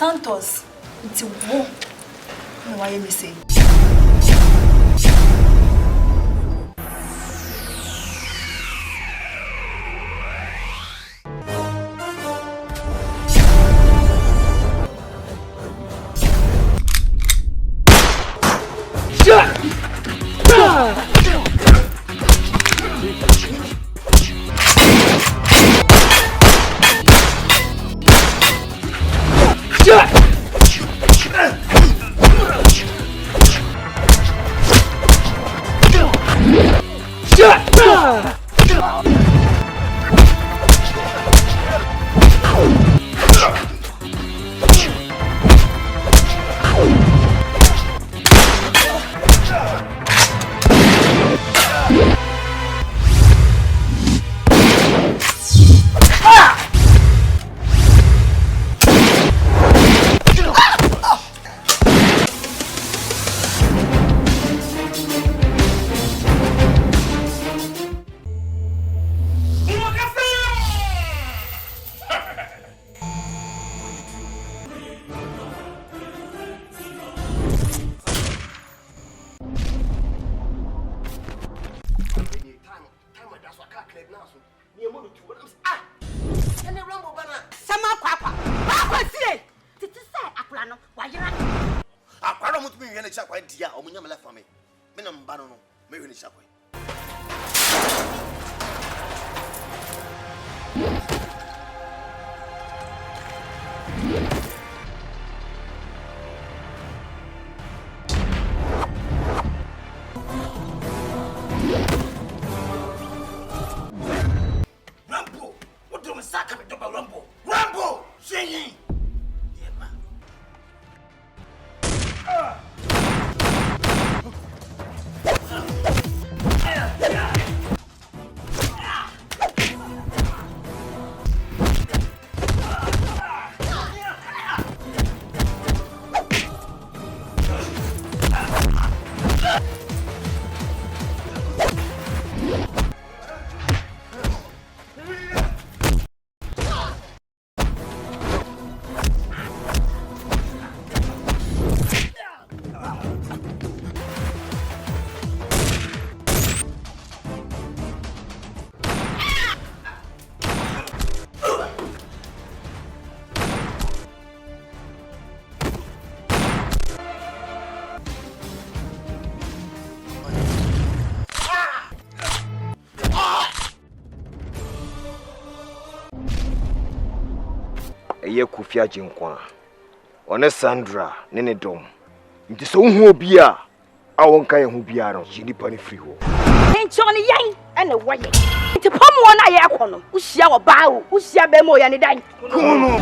Santos, it's a war. No, why you say? Ye kufia jinkwa one Sandra nene dom nti so hu obi a wonka ye hu bia no yi nipa ne free ho encho ne yan ene woye nti pom wona ye kono uhia wo ba o uhia be mo ya ne dan kono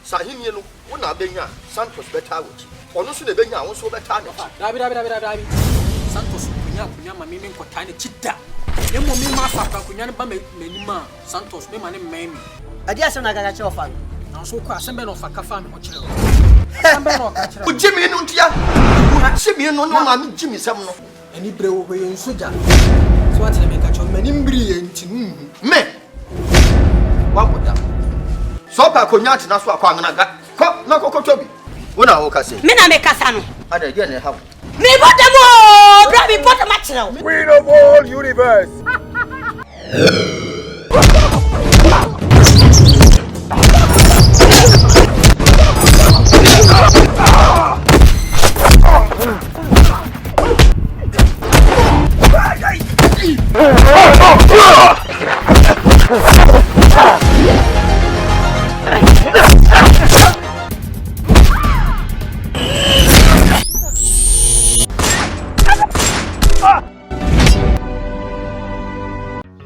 sahimie no wona benya Santos beta wochi ono so ne benya won so beta ne dabi Santos kunya ma mi nkota ne chida emo mi ma fa kunya ne ba menima Santos me ma ne memi adi asem na gaga che ofa na so ko asem be no fa kafa me ho kire asem be no ka kire o jimi no ntia o jimi no no ma mi jimi sem no ani bre wo ye nsoja so atele me ka cho mani mbiri ye nti me wa boda so pa ko nya tena so akwa ngana ga ko na kokoto bi wona wo ka se me na me kasa no ada dia ne ha me bodamo bra me bodama kire Queen of all universe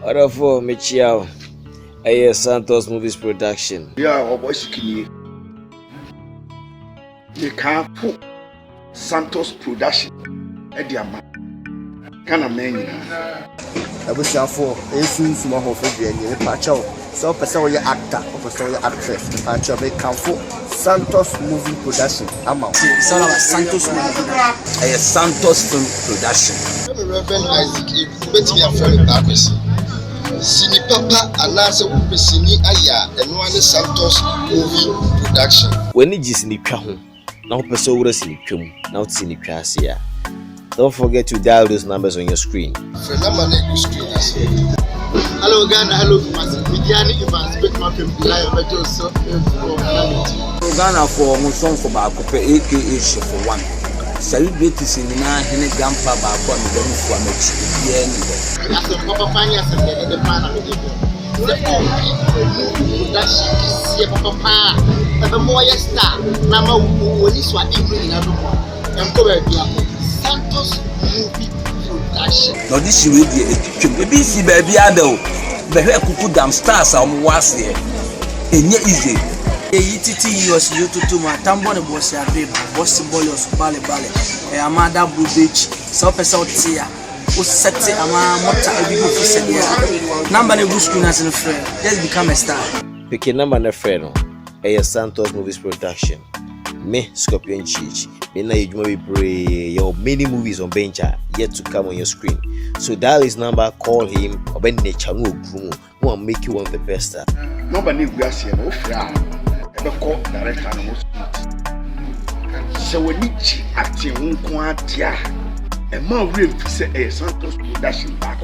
Orafo Michiao, a Santos Movies production. Yeah, OBOY SIKI. You can't put Santos production at the amount. Can a man? I wish you for a soon small for the Pacho. So, person, your actor, or person, your actress. Pacho may come for Santos Movie Production. Amount. Son of Santos Movie. A Santos Film Production. Reverend Isaac, bet me a friend backwards. Sini Papa anase Sini Aya and one Santos movie production. When it is in the crown, now person will see the now it's in the class here. Don't forget to dial those numbers on your screen. Hello Ghana, hello Vidiani Evans, big Martin Lion Joseph Ghana for Muson for Bacope, aka for one. Celebrate in the Hene Grandpa Baco and the for a match. As a Papa Panya and the man of the Papa, the more star, Nama when this one in and Santos movie production. No, this will be a BBC baby Adel. The hair could damn stars was here. And yet easy. ETT was you to my Tambon was a baby, Boston Boyos, Bale, Amada Blue Beach, South Tia, who set a mota a big officer here. Number of good schooners and a friend, just become a star. Pick a number and a friend. A Santos Movies production. Me, Scorpion Cheech. Me na you may pray your many movies on Bencha yet to come on your screen. So dial his number, call him, or bend the channel who will make you one of the best. Nobody will see no frown. Ever call direct animals. So when you acting Unquantia, a more real a Santos production back.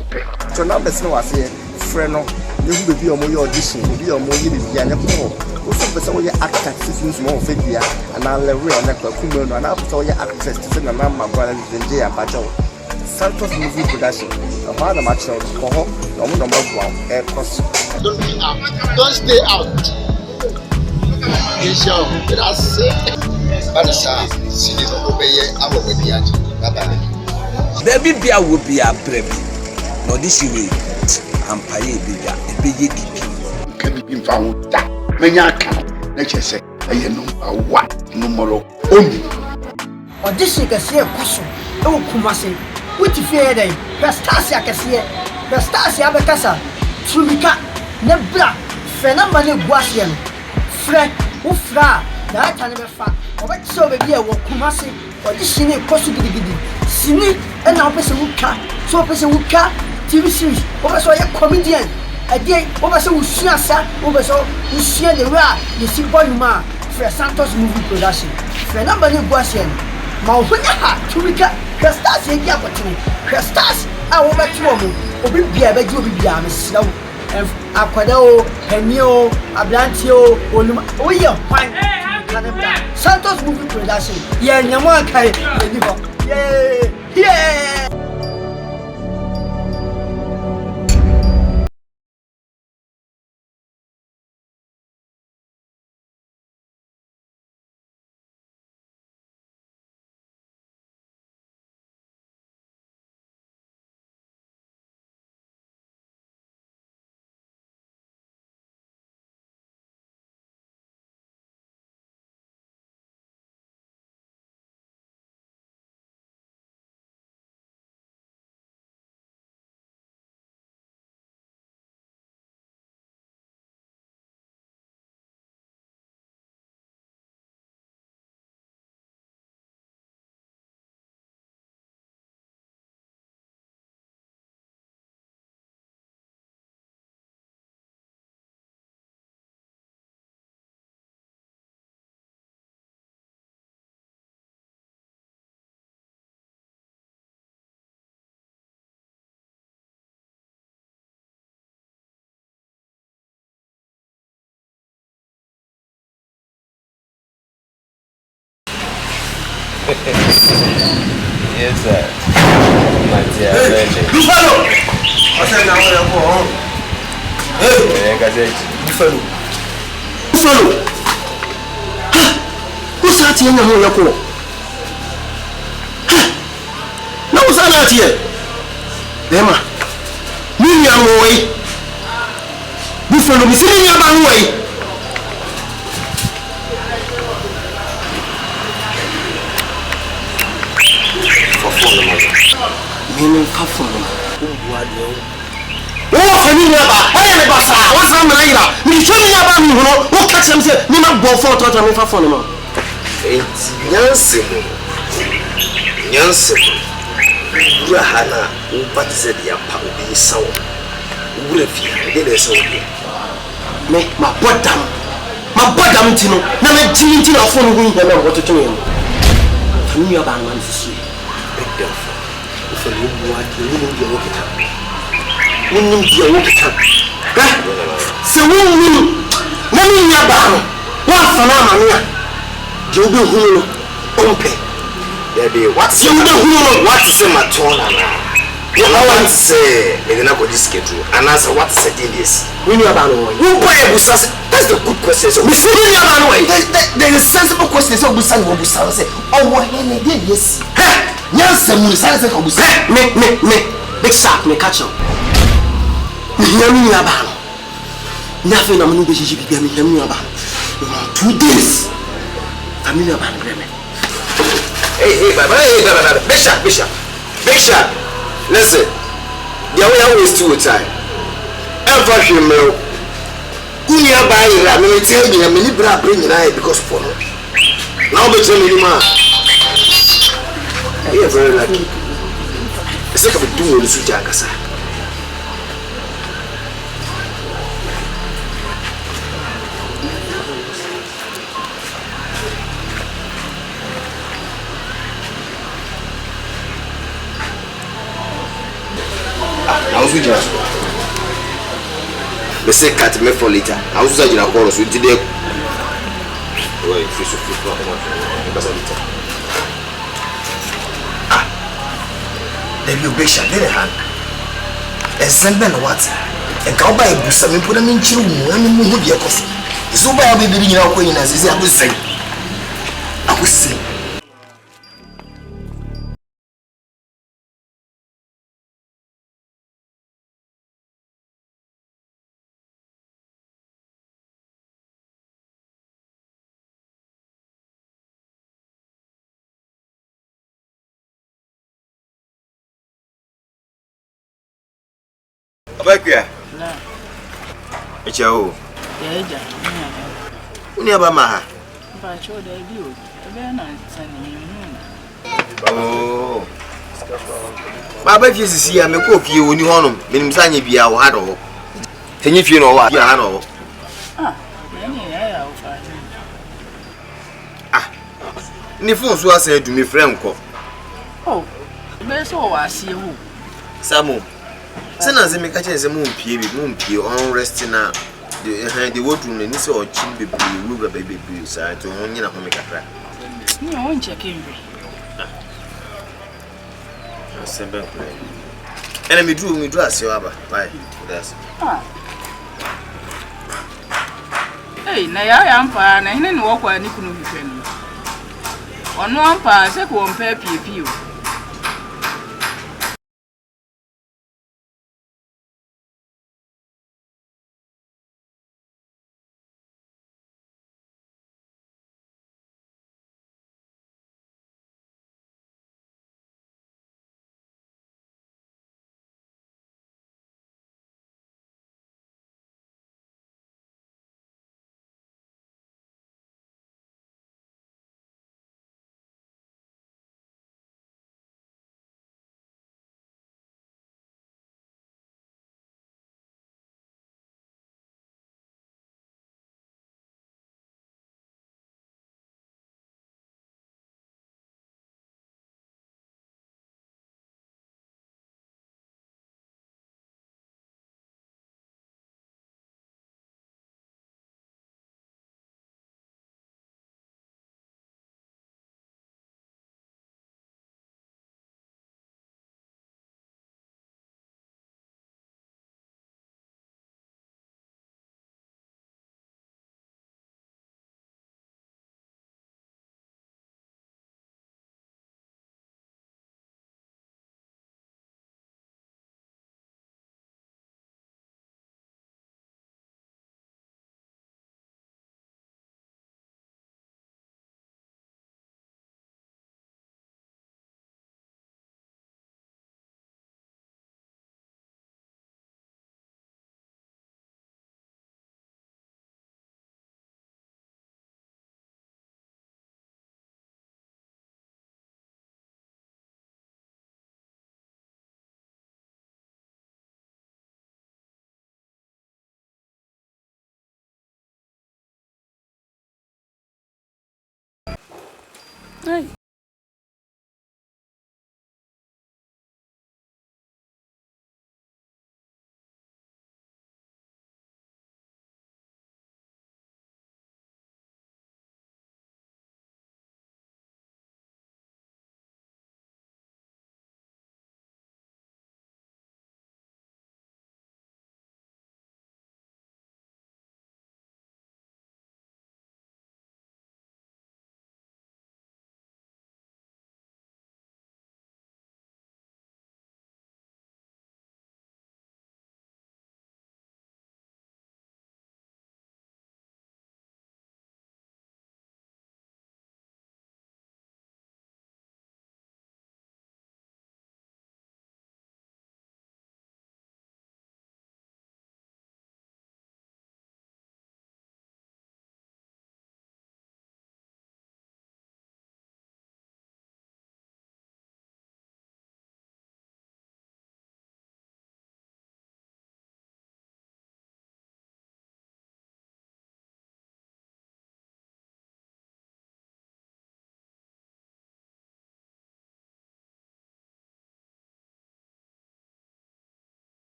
So now the snow was here, friend. You will be on your audition, you will be on more than also, person will actor since more video, and I'll real Kumo, and I'll tell you actress to send a number brother than Jaya Pacho. Santos movie production, a father match of Coho, number 1, air cost. Don't be out, don't stay out. Yes, sir, that's it. But, sir, see you obey our way. Baby Bia will be a baby. No, this way, I'm paying bigger, a big Can be found that. Menyaka, let's say, I know what numero only. Or this is a sea cushion. Oh, Kumasi, what if you're there? Pastasia Cassia, Pastasia Bacassa, Trumika, Nebra, Phenomenal Guasian, Fred, Ufra, that I never found. Or what so be a Kumasi, or this is a possibility. Sini, and now person who cut, so a person who cut TV series, or so a comedian. A day over so Usiasa, over so Usia the Ra, the Simbolima, for Santos movie production. For a number of Guasian, Mauhuna, Turika, Castas, and Yapatini, Castas, our back to woman, or be a bed you be a slow, and Aquado, Henio, Ablantio, Oluma, oh, yeah, fine. Santos movie production, yeah, Yamaka, yeah. Yes, sir. My dear, Buffalo! I said, now we're going. Hey, Buffalo. Buffalo! Who's that here? No, who's that here? Dema. Miniam way. Buffalo, we see your way. Meaning perform. Oh, familiar. I am a boss. What's on my ira? Me show me about me, who catch him say, me not go for to me for no. It's Yansim. Yansim. Rahana, who but said ya power be so. Wura fi. Dey dey so dey. Me ma bodam. Ma bodam tino. Na me tini tino afọ no hu hia na wototo yem. Funu aba man sisi. Big deal. Ife no mu ade no mu dia wokita. Wonnim dia wokita. Se wonnim na me nya ba no. Wa fa na amane a. Je obi hu no. Ompe. There be what? Se obi hu no. What is a matona na? You want to say, me na go schedule. And answer what is a deals. We knew about no. Who buy a busas? That's the good question. So we see you about way. There is sensible question. So busan go busan say, oh what any day yes. Yes, some busan say go busan. Me. Big shark me catch him. Me hear me about. Nothing I'm no be she be me hear me about. 2 days. Family about me. Hey, baba. Big shark. Listen, the way I waste your time. Ever him me. Unia buy la me tell me me libra bring na because for no. Now be tell me man. You are very lucky. It's like a do the suja kasa. I was with you. The second cat me for later. I was with you. I call us with today. Wait, fish. There be a big shot in the hand. And send them what? And come by a boost. I mean, put them in chill. I mean, move your coffee. It's over. I'll be doing your coin as I will say. I will say. Abakia. Na. Echao. Eja. Uni aba maha. Ba cho da biyo. Ebe na sani ni. Oh. Baba fi sisi ya me ko fie woni honom. Menim sanye bia wo ha do. Tenye fie no wa. Ya ha no. Ah. Nani ya wo fa. Ah. Ni fon so asa edu me frem ko. Oh. Be so wa asie wo. Samu. Sena ze me ka che ze mu mpie on rest na the word room ni se o chin bebre wura bebre sa to onye na ho me kakra. Ni o nche kembe. Sembe ko. Ena me dru ase aba. Bye. That's. Ah. Hey, na ya mpa na hine ni wo kwa ni kunu hwehwe no. Ono ampa se ko mpa pie o. Hey.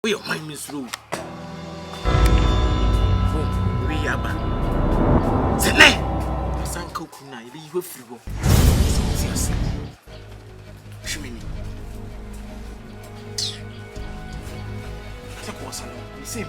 We are my Miss Room. aba. Sene. Asanka okuna ibe yiwe firi wo. Serious. Shimini. Se ko sano. Mi se mi.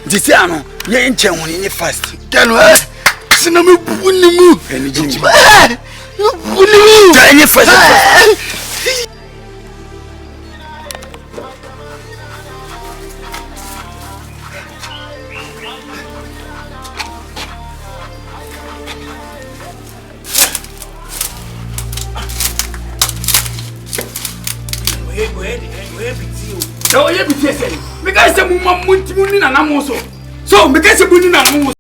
Disiano, ye enche woni ni fast. Kanu eh. Sina me buni mu. Eni jini. Buni mu. Ja enye fast. So ye bi tese. Me guys say mu munti na mo so. So me guys say buni na mo.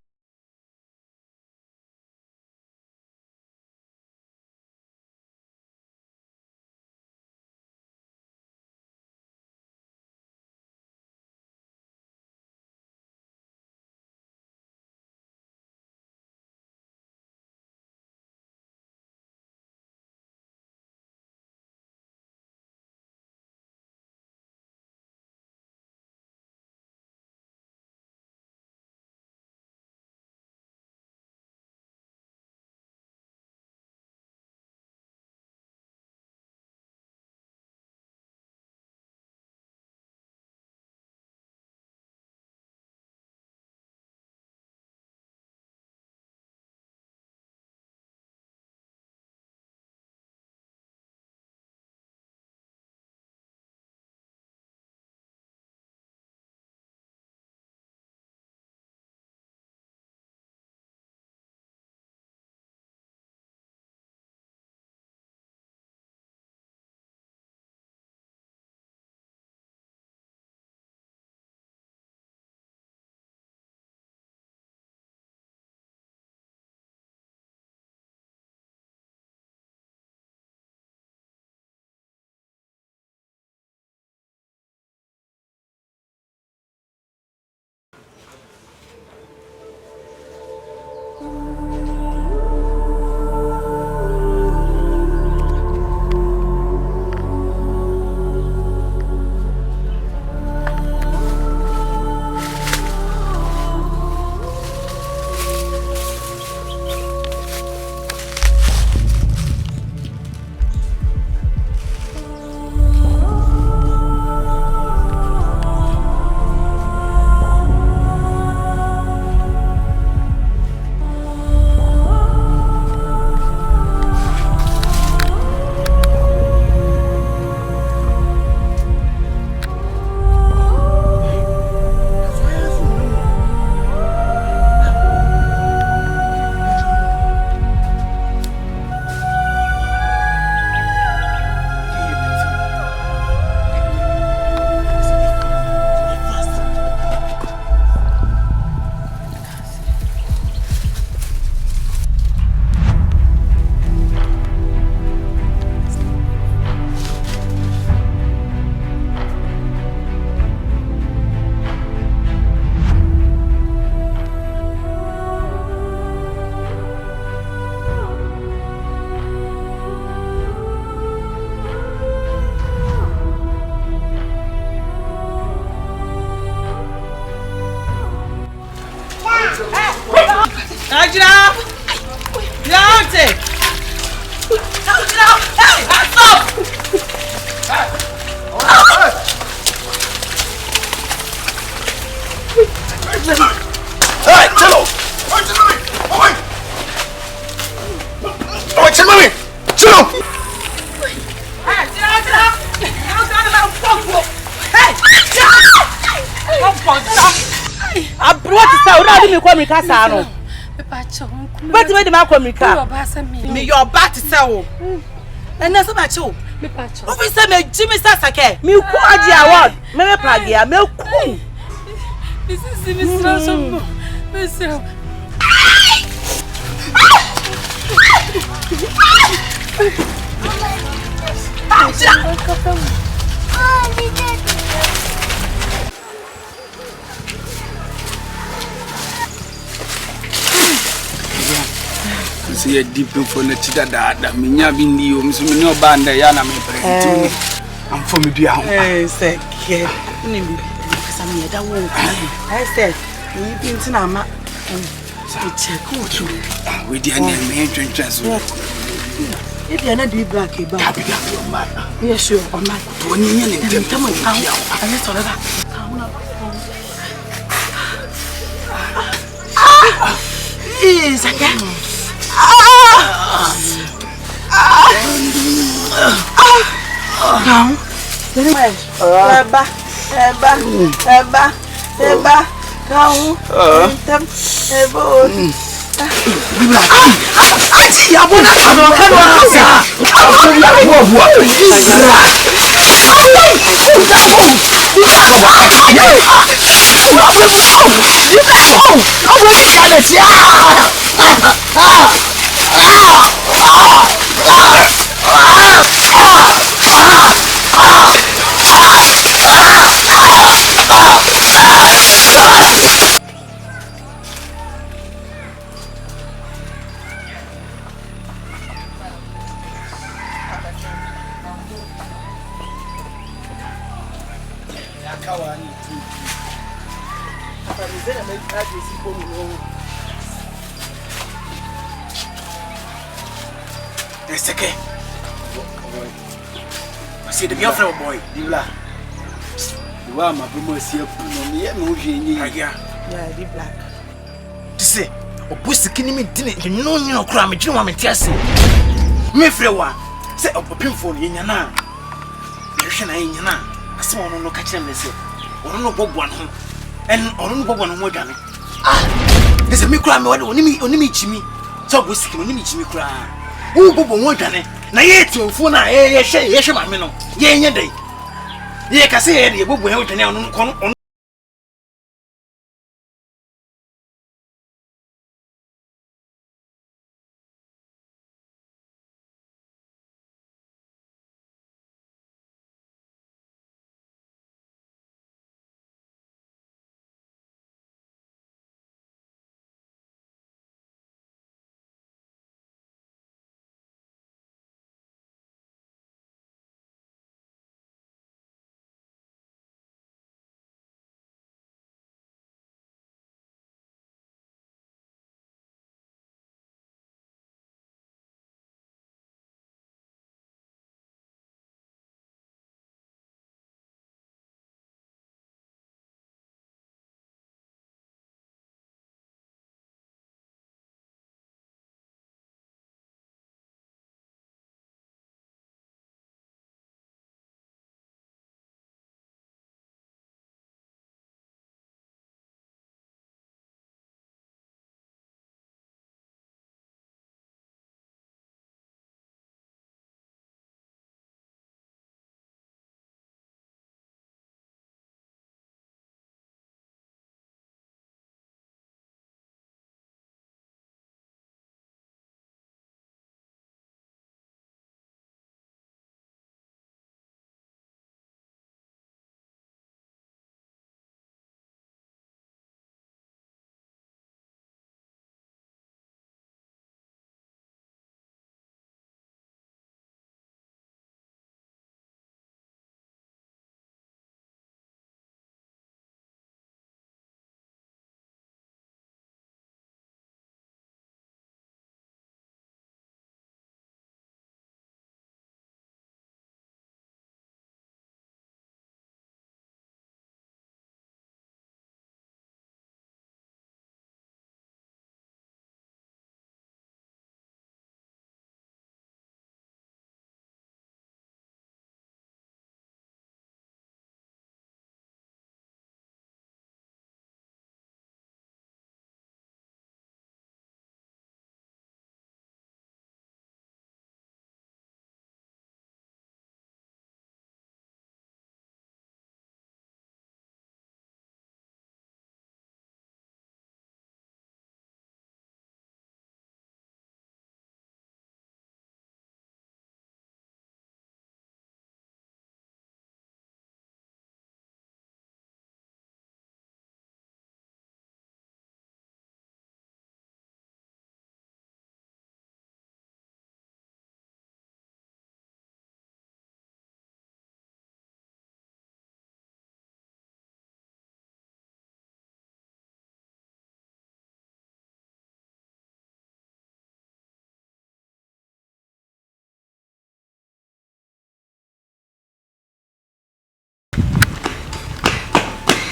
Jira! Yante! Jira! Hey, stop! Hey, Chelo! Oh, Chelo! Chelo! Hey, Jira! Hey, I brought it out. Now, me come Mikasa no. But where the man come Mika? Me your back to sell. And that's about you. Officer me Jimmy Sasake. Me ko adi award. Me plagia. Me ku. This is Mr. Mr. See a deep for the Chida that me yabbing you, Miss Mino Banda Yana me pray. I'm from the house. I said, yeah. I said, we been to Nama. Check with the name entrance. If you're not the black, yes, sure. I'm not doing anything. Come on, I saw that. Is again. It's okay. See the girlfriend boy, Dibla. You are my promotion here. Yeah, the black. To say, or push the kinemy didn't you know crime, you want me to say. Me frewa, say up a pinful in your na. You should I in your na. I saw no catch them, they say. Or no bob one home. And on no one more than it. Ah, there's a micro, only me, Jimmy. So whiskey, only me, Jimmy cry. Who go more than it? Na yet you phone, yes, my men. Yea, day. Ye can say, you go on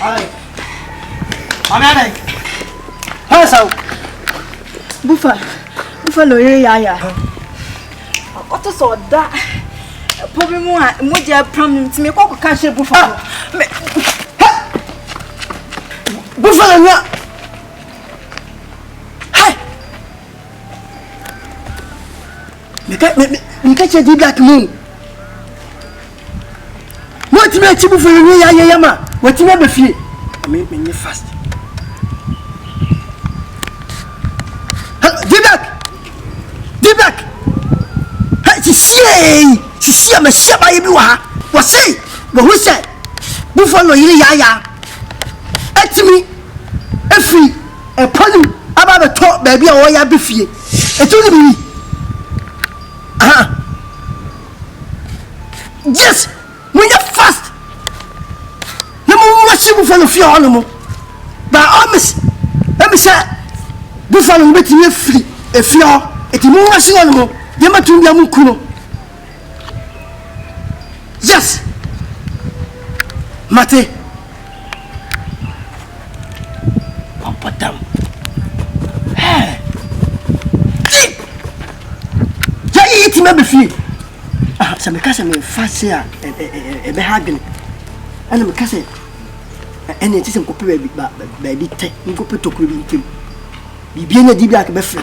Ai. Amana. Hasa. Bufa lo yere ya. Oto so da. Problem mo je pram ntimi kokko ka she bufa. Bufa nya. Hai. Mika che di black moon. What me chi bufa nya ya ma. What me be fie. Me fast. Dibak. Hey, si me shaba ye bi wa ha. Wo sei, wo hu sei. Buffalo yire ya. Etimi efi e ponu aba be to ba bi a wo ya be fie. Etu ni bi. Aha. Yes, we are fast. Na mo rush buffalo fie ho no mo. Ba omis. Emi say buffalo betimi free efie ho. Eti mo rush ho no mo. Ye matum ya mu kuno. Yes. Mate. Papa dam. Hey. Ya eat me be fi. Ah, se me kase me fase a be hagen. Ana me kase ene ti se ko pe ba bi te. Nko pe tokuro bi ntim. Bibie na di bi ak be fre.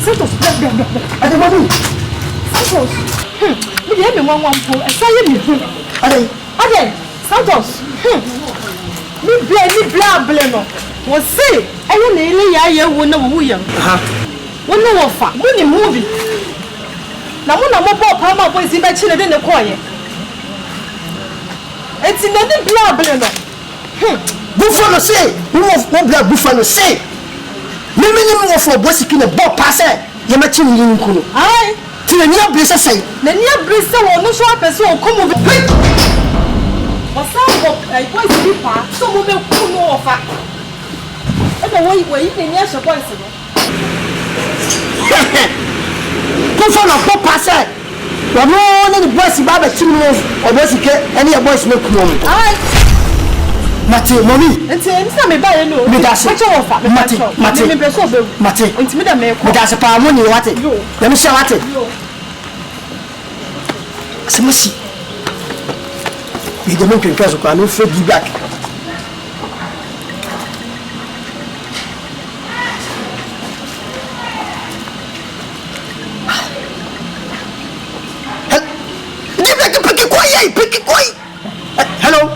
Santos, ada madu. Santos. Me dey me wan po. Asaye me hu. Ade, Santos. Me bla no. Wo say, ayo na ile ya wo na wo yam. Wo no wo fa. Mo ni movie. Na mo bo pa ma boys be chile de ne koye. Eti na ni bla no. Buffalo say, wo bla buffalo say. Me wo for boss ki ne bo pa say. Ye ma chini yin kuno. Ai. Ti na nia brisa say. Na nia brisa wo no so apese o komo be. Wasa go ai boys bi pa. So mo be kuno ofa. E be wo yi ne nia so boys no. Ko so na bo pa say. Wa mo na the boys ba be chini no o boys ke any boys no kuno. Ai. Mate, mommy. Enti na me ba ye no. Me da se. Mate. Me be so be. Mate. Enti me da me ko. Me da se pa mo ni wate. Na me sha wate. Semasi. Me de mo kwenka so kwa no fe bi back. Hello.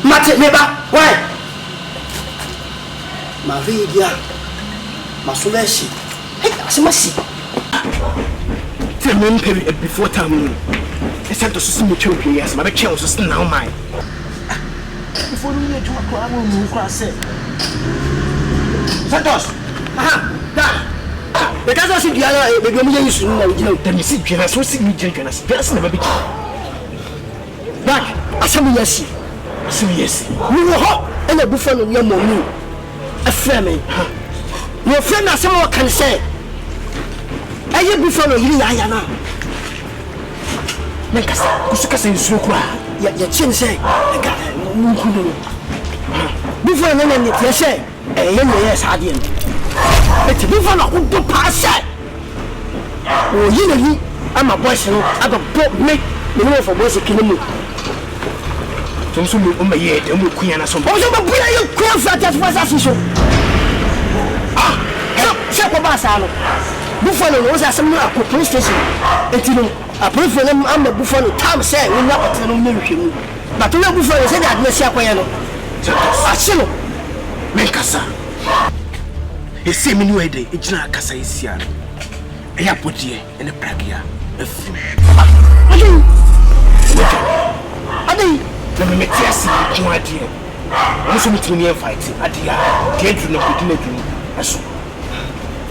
Mate neba, why? Ma vida, ma soleshi. Hey, asemasi. Tell me before time. It's time to see me choking. Yes, my child is now mine. Before we do a crowd, we will say Santos. Aha, because I see the other, the woman used to know the missing generous, so see me generous. There's never be back. I saw me, yes. So yes. We were hot and a buffalo near Monu. A friend. Your friend has someone can say. I am buffalo in Ayana. Menkasa, Kusukasa in Sukra. Your chin say, buffalo and it say, a yes, Hadian. It's buffalo who do pass. Oh, you know, I'm a boy, I got both make the way for boys killing me. So, my head, and we queen and some. Oh, you queen for that was as usual. Ah, check a bassano. Buffalo was at some police station. And you know, I prefer them. I'm the buffalo. Tom said, we're not a million. But the buffalo said that Messia Piano. I chill. Menkasa. He see me new day. It's not Casa is here. I have put here in a pragia. I let me make yes, my dear. Also, between me and fighting, I dear, get to know between you.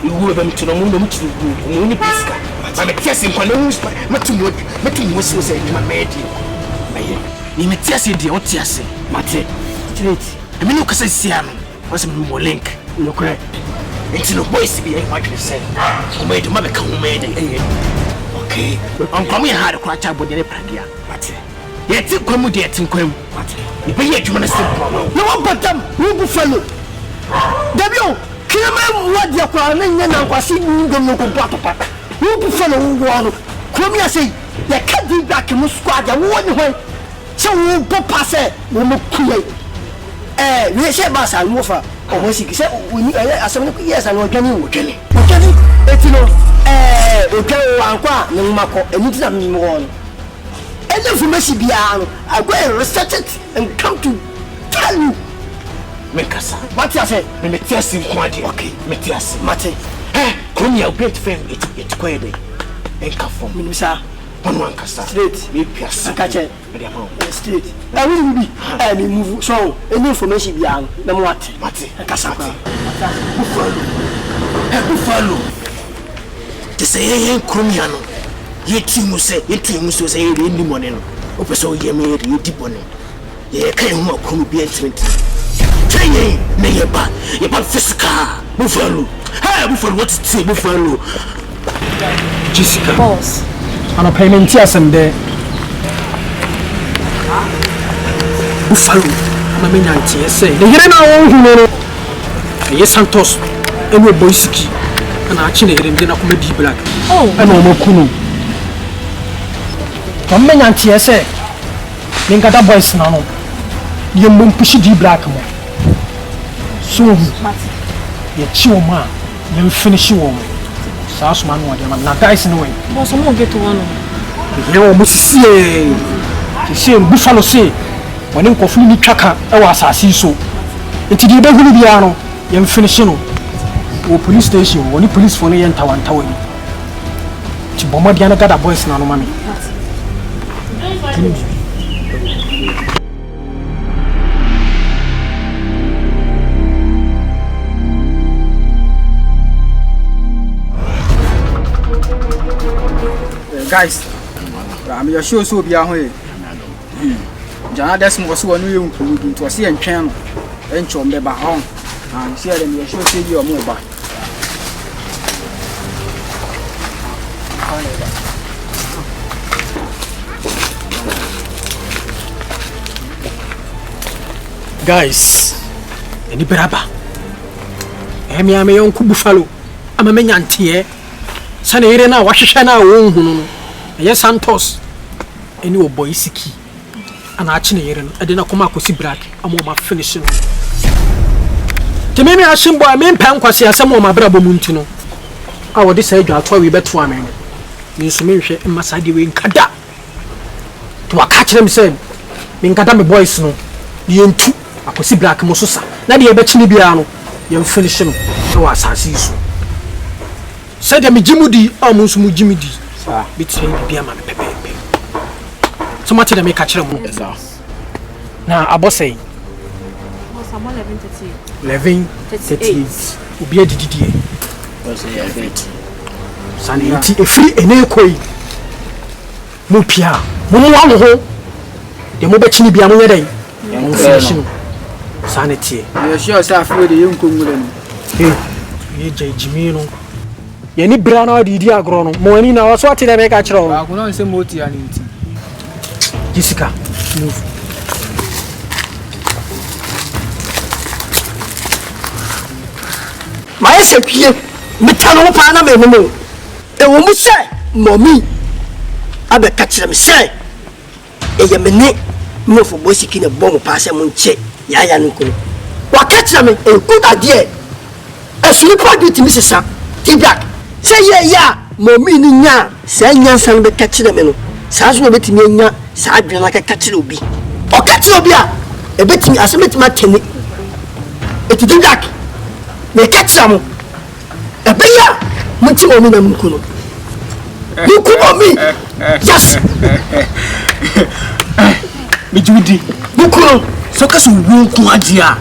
You will have to know only Pisca. I make yes in Columns, but to was a maid. You may tell you the Otias, Mate. I mean, look, I see him. Was a more link. Look, correct. It's no voice to be a white said. Who made the mother come made it. Okay, I'm coming hard to crack up with the pragia. Mate. Yet you come with the Tinquim. You pay yet you want to step. No one but them, who buffalo. W. Kill me what you're calling and I was seeing them local pack. Who buffalo who come here say, they can't be back in Musquad and one way. So we go pass it, we look cool. We say Bass and Woofer. Or was he said, we need yes, and we're getting okay. It's no, okay, no Marco, and it's not me more. And then for Messi Biano, I go and research it and come to tell you. Menkasa, what I say, Metias in quantity, okay, Metias, Mate. Come here, great friend, it's quite a come from Minsa. One cassa, straight, me pierce, catch it, straight. I will be, I will move so, and information beyond the what, Mate, Cassata, Buffalo. To say, Crumiano. Yet you must say, in the morning. Open so ye made you deep on it. Ye came more come be 20. Train, neighbor, about Fisca, Buffalo. Hey, Buffalo, what's it, Buffalo? Jessica, boss. On a payment, yes, and there. Buffalo, I'm a minyanti, say. The Hena, yes, Santos, and we're boy SIKI, and actually, then I come deep black. Oh, I know more Kuno. Come in and say, Linkata boys now. You won't push the black one. So, you chew man, you finish your woman. South man, what you're not dice in the way. But some won't get to one. You almost see the same Buffalo say, when you coffee me tracker, I was a see so. Until you don't be piano, you finishing. Or police station, only police for me and Tawan Tower. Chibomadiana got a boys now, mommy. Guys, I'm your show so be away. Jana Desmond was one you to see and channel and chom the bahon and see them your show see your mobile. Guys, any braba. Emi ame yonku Buffalo. Ama menyantie. Sana ire na wahwehwe na wo hu no. Ye Santos. Eni OBOY SIKI. Ana achi na ire no. Ade na koma akosi black. Ama ma finish no. Tememi ashimbo a mempa nkwase asem o mabrabo mu nti no. A wo de sa adwa atwa we beto amen. Ni nso menhwe emmasade we nkada. To waka kire me say me nkada me boys no. Yentu akosi black mo so sa. Na de ye be chini bia no. Ye finish no. Na wa asase isu. Said me Jimudi, almost Mujimidi. Between Biam and Pepe. So much to make a catch them. Now, I was saying 11:38 will be a DDA. Sunny, a free and equi. Mupia, Mumu, the Mobachini Biam, Yanko. Sanity. You sure say afraid you nkongule. Ye Jimmy no. Ye ni bra na di agro no. Mo ani na wo so ate na make a kire wo. Aku no say moti ani nti. Jessica, move. My sepie metano pa na me no. E wo mu se mommy abe ka kire me se. E ye me ne no fo bo SIKI na bo mo pa se mo nche ya no ko. Wa ka kire me e ku da de. E suni pa bi ti mi sesa. Ti back. Say ye ya mommy ni nya se nya san be ka kire me no. Sa so be ti mi nya sa adwena na ka kire obi. O ka kire obi a e be ti mi asem ti ma tene. E ti back. Me ka kire mo. E be ya mo ti mommy na muku no. Muku mommy. Yes. Me judi. Muku no. So ka so wo ku adia.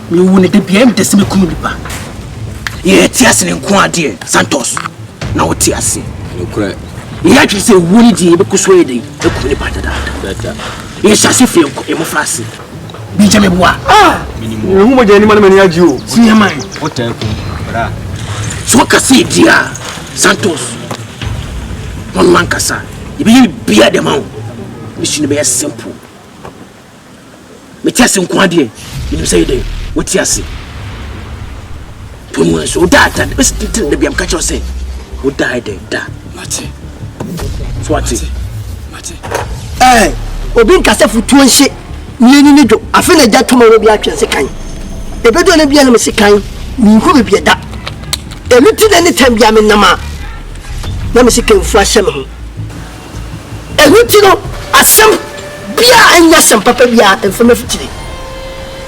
Me wo ne de bia me dese me ku nipa. Ye ti ase ne ku ade Santos. Na wo ti ase. Nokra. Ye atwe se wo ni die be ku so ye de e ku nipa dada. Dada. Ye shase fe e mo frase. Bi je me boa. Minimum. Hu mo je ni man mani agi o. Si ya man. O tan ku. Bra. So ka se dia Santos. One man kasa. Ye be bia de man. Mission be simple. Me ti ase nko ade. Me say dey. Wo ti ase. Pomo so data. Be still dey am catch us say. Wo die dey da. Mate. So what? Mate. Obi nkase futu nhye. Nyeni ni do. Afa na ja toma wo bi atwe se kan. E be do na bia na me se kan. Mi hu be bia da. E luti na ni tam bia me nama. Na me se kan fu ahye me ho. E luti no asem bia anya sem papa bia enfama fitire.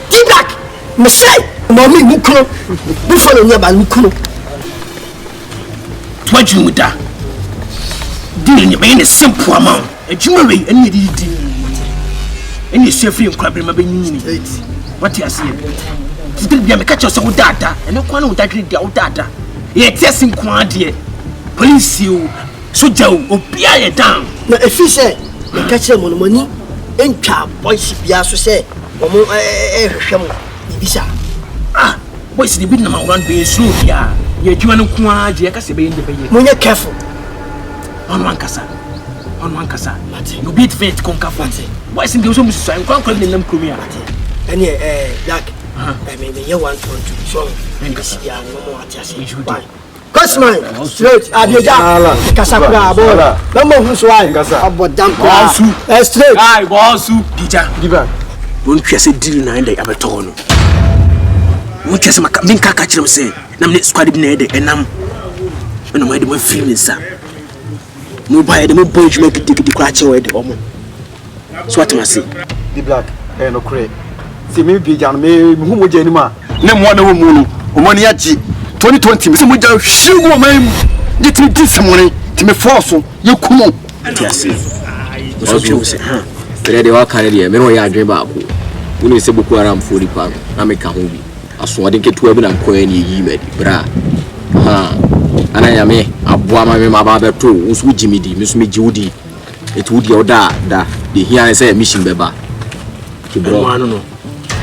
Tibak me say mommy mukuno. Bu follow nya ba mukuno. Twaju mu da. Deal ni be simple amount. Ejuma we eni di. Eni sefri nkwabere ma benyini. What you say? Did bia me catch us wo dada. Ene kwa na wo dadre dia wo dada. Ye tese nkwa de. Police you soja obia ye down. Na efi se me catch them on money. Entwa boys bia so se omo hwehwe mo ibisa. Ah, boys the big na ma run be slow bia. Ye adwuma no kwa je ka se be inde be ye. Munye careful. On one kasa. You beat fate conquer fate. Why is the so much so kwa kwa nem kromia. Any black. I mean the year 1 to so ngisi ya no mo atiase. Cosman straight abia kasa kura abo. Na mo hu so ai abo dam kwa. Straight. Ai bosu dija. Diva. Won twese deal na ende abeto no. Won twese maka min kaka kirem se na me squad bi na ende enam. Na mo ede mo free nsa. No buy the boy you make it crash away the omo. So what must say? The black no cray. See me be jan me hu mo je ni ma. Ne mo na wo mu no. O mo ni agi 2020 me se mo ja hwi go ma mu. Ye ti di semone ti me force ye kumo. Ti ase. So you say, huh? Tell the work carry me no ya adwen ba ko. Wo ni se boku aram fo lipa no. Na me ka ho bi. Aso ade ke tuwa bi na ko ni yi medi. Bra. Ha. Ana ya me aboa ma me ma ba beto usu jimidi me so me jiwudi etudi oda da de hia say mission beba kibro manu no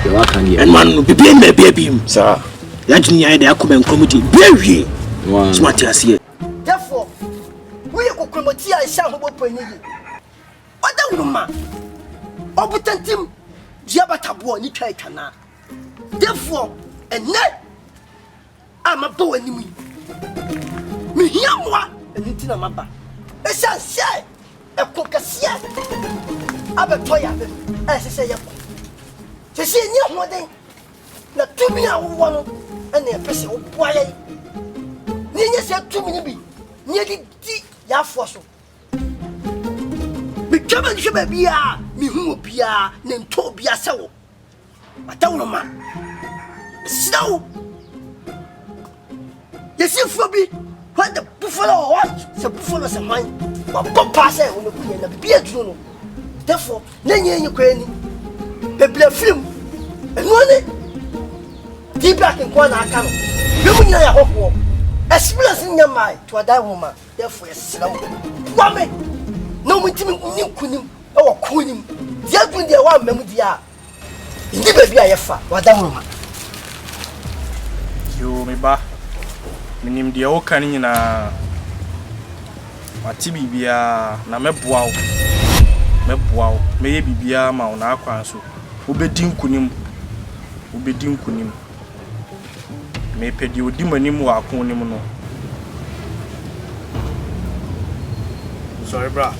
ya waka ni en manu bibi me baby sa ya jini ya da akoma nkomudi bewie smart ase therefore we ko kromoti a sha ho bopo ni yi oda wuruma obutantim diabataboa ni twa itwana therefore enne ama bo animu me hiamwa enitina maba esa se ekokasia abetoya be ese yeko se ni hoden na tumi a wo no ene epese wo boaye ni nye se tumi ni bi ni di ya foso me kama ni sheba bia me hu bia ne nto bia sewo atawo ma snow yesi fobi when the buffalo watch the buffalo se man wa bomba se o me kuye na bia duro no therefore nenye nyi kwani bebla film enone di back in kwa na aka no be mu nyina ya hofo experience nya mai to adai woman therefore slow wa me no mu timi nkunim e wo kunim dia dun dia wa mem dia Ndi baby ayefa wada homa. Yo me ba. Minim de o kan nyina. Wati bibia na meboa wo. Meye bibia ma wo na akwan so. Obedi nkunim. Me pedi odi manim wa akon nim no. Sorry bra.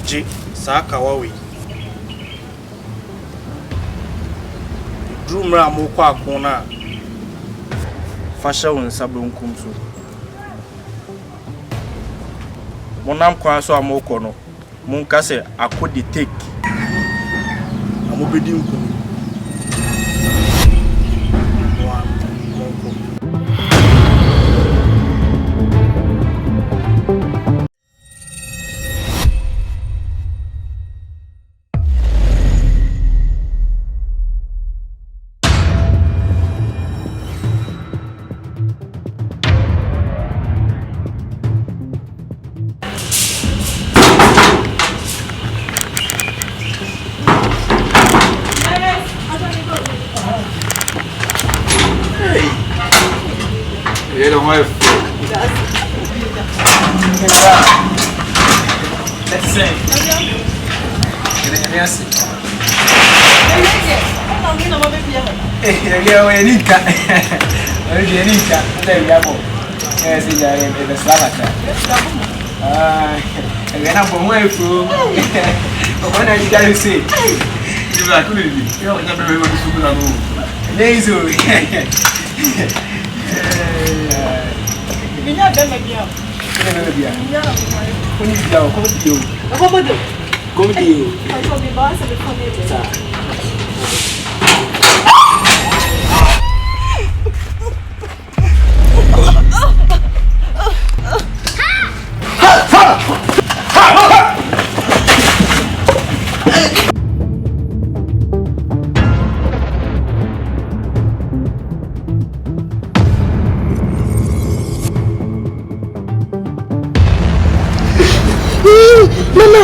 Ji saka wawe. Drumra mo kwa akon na. Fasha won sabonkum so. Monam kwa so amoko no. Monka se akodi take. Amobedi nkum. Mama.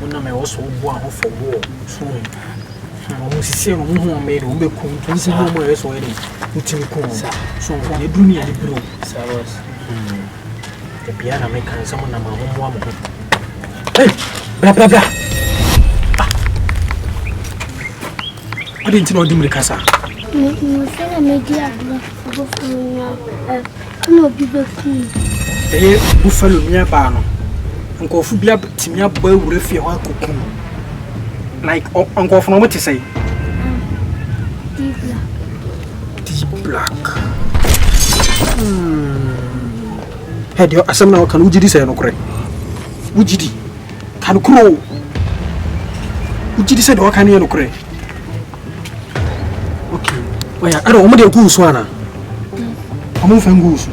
Una me also boa ho for war. So, mo sisi no ho me do be kum to sisi no mo yeso ene. Utimi kum. So, ne dunia de bro. Sabos. The piano make kan samo na ma ho mo am ho. Hey, bra. What didn't you know dim rekasa? No say na media go no bibe kum. Buffalo mia ba no. Nkofu bia timia ba wure fie ho akokum. Like nkofu no what say? Deep black. Head yo asem na kan ujidi say no kore. Ujidi. Kan kuro. Ujidi say do kan ye no kore. Okay. Oya, ara omo de ku so ana. Omo fa ngu so.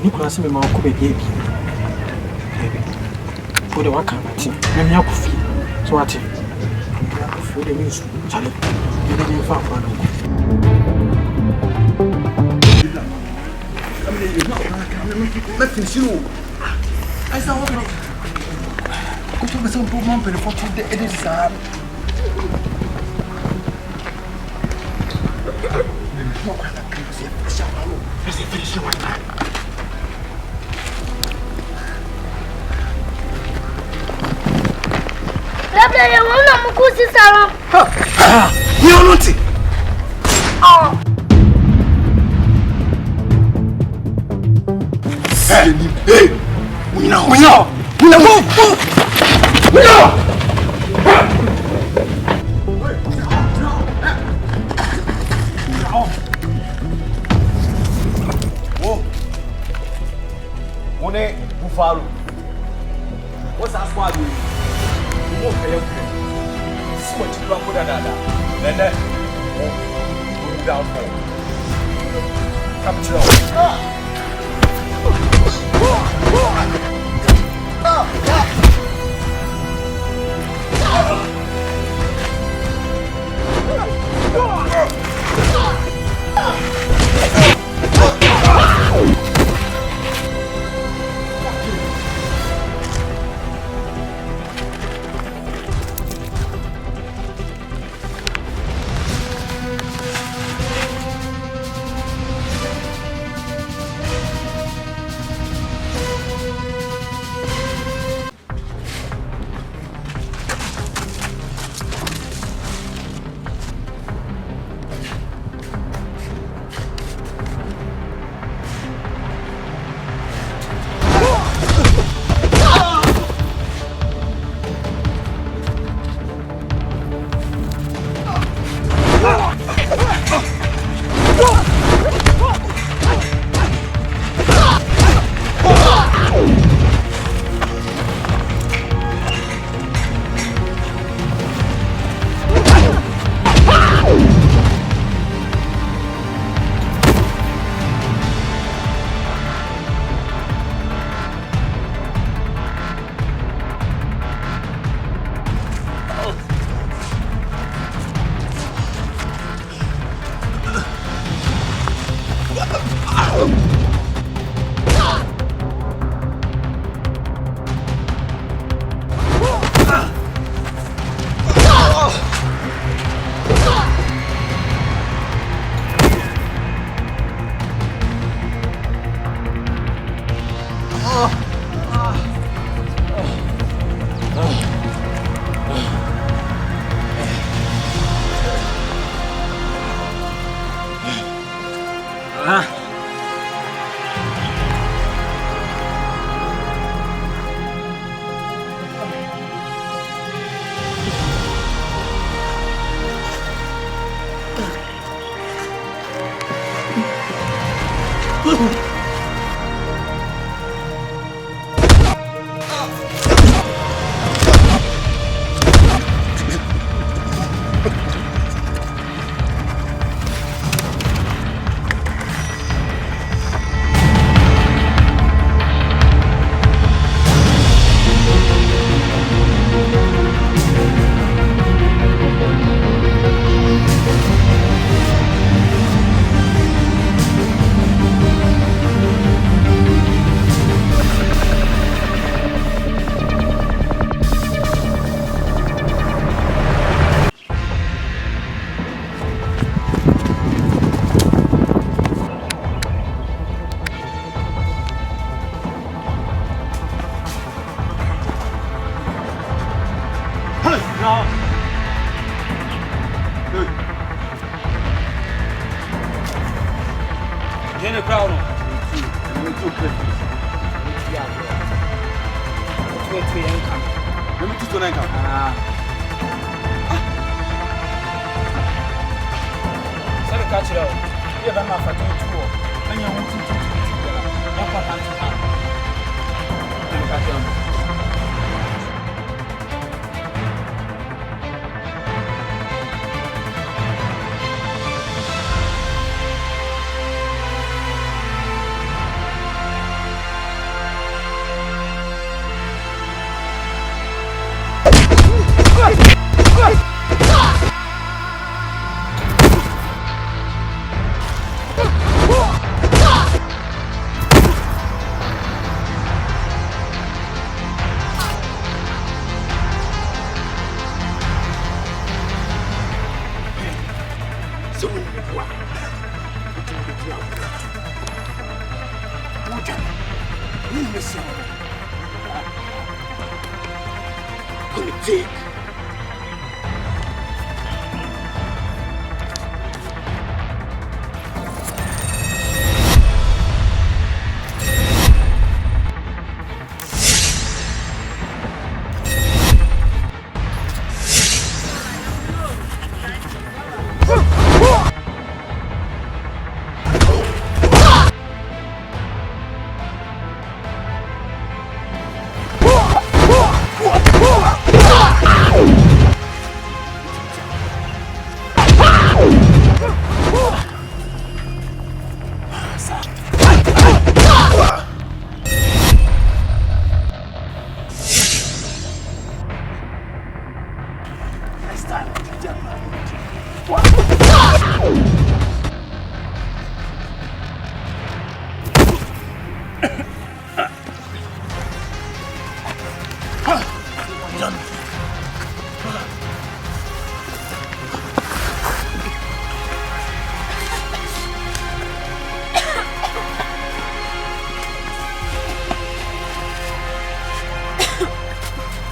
Nikuna se me ma ko be bi. For the work team. Me me akufi. So what? For the news. Chale. You dey fa fa na. Let me see you. I saw what. Go to the some problem for the edit sir. Bebe, eu não consigo salão. You não te. Hey, we know. Buffalo. What's that squad doing? You won't pay up. See what you put on that. Then, down for. Capture.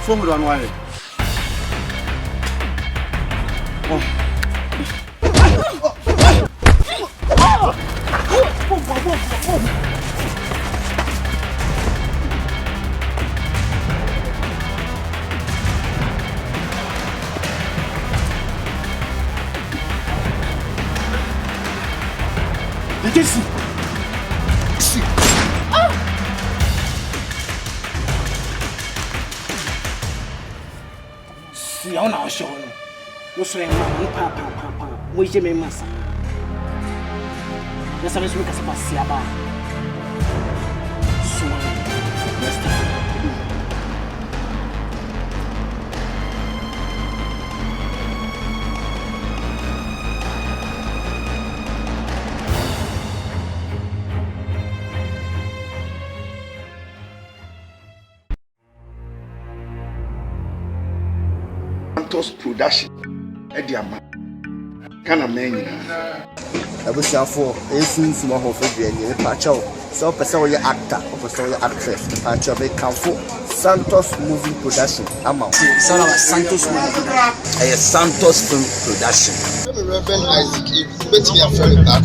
Phone on wire. I don't show you. What's wrong? Papa. Where's your MENSAH? Let's have a look at the Siaba. So, let's start. Santos production Ediama Kana Menina Abusiafo esunsun ho fedua ni pacho so person we actor or person we actress pacho be kanfo Santos movie production ama so Santos movie Santos film production Reverend Isaac bet me afraid back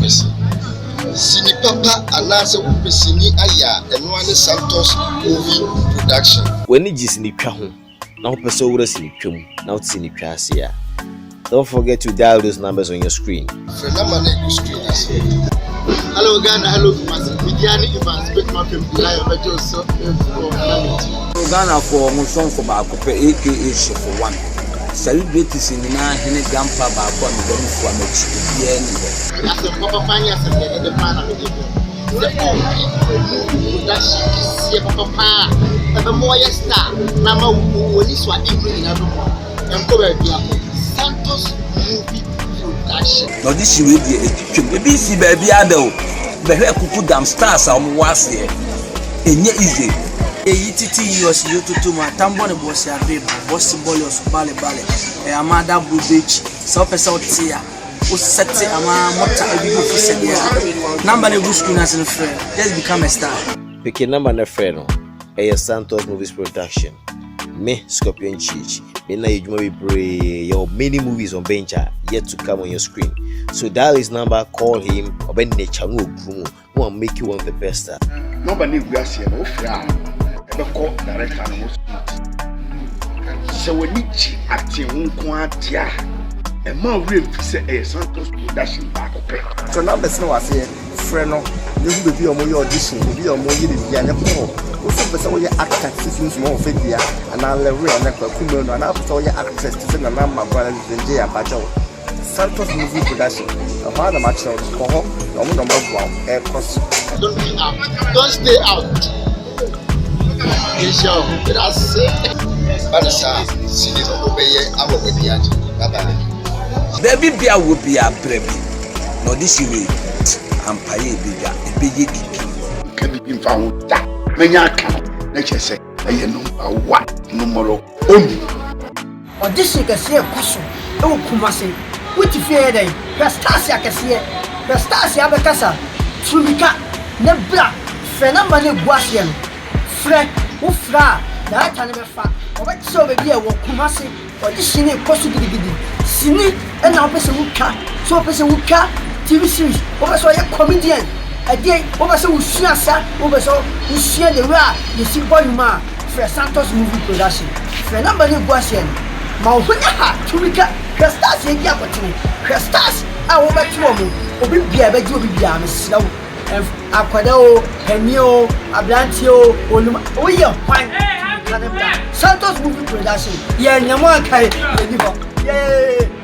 Sini papa anase upesini aya eno ane Santos movie production when it is ni twa ho na ho pese wura sini twam na ho sini twa ase ya. Don't forget to dial those numbers on your screen. Hello Ghana, hello Midiani Evans, bet my people so Ghana for Muson for Bakope aka Chef for one. Celebrate in Hene Gampa Bako and the for Mexico. As a Papa Fanya the man of the Papa, the more star, Nama when this one in another Santos movie production. No, this will be a BBC baby adult. The hair could damn stars on was here. And yet easy. ETT was you to my tambon was a baby, was symbolic Bale Bale, a Amada Beach, South South Sea, who set a mota a big officer. Number of screeners and friend, just become a star. Pick a number and friend. A Santos movies production. Me Scorpion Cheech. Bena Yujuma Bray. Your many movies on Bencha yet to come on your screen. So dial his number, call him, or Ben Chanu Brumo, who will make you one of the best. Nobody will see no frown. Ever call direct animals. So when you acting Unquantia, a more real a Santos production back up. so numbers no was here friend you be on your audition be on more you also person we actor since more fedua and I level na kwakume no and also we actress to na number brother GYASIWAA Santos movie production how the match no ho no mo no cross don't be out, don't stay out. Show that's Banasa Sini Obeye Abo Wediaji Baba Baby Bia will be a baby. No, this way. Ampaye bigger, a big kiki. Can be found that many account. Let's say, I know what numero only. Or this is a sea question. Oh, Kumasi, which fear day? Prastasia Cassia, Prastasia Bacasa, Trumika, Nebra, Phenomenal Guasian, Fred, Ufra, that I never found. Or what so be a Kumasi, or this is a possibility. Sini and now person who can, so a person who can. TV series, over so a comedian. A day over so we share, over so we share the rare, the simple man for Santos movie production. For number of Guasian, Mauhuna, Turika, Crestas, and Yapatini, Crestas, I will bet you or be a bed you will be a slow. And Aquado, Penio, Ablantio, or your fine Santos movie production. Yeah, no more kind.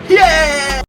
Yeah.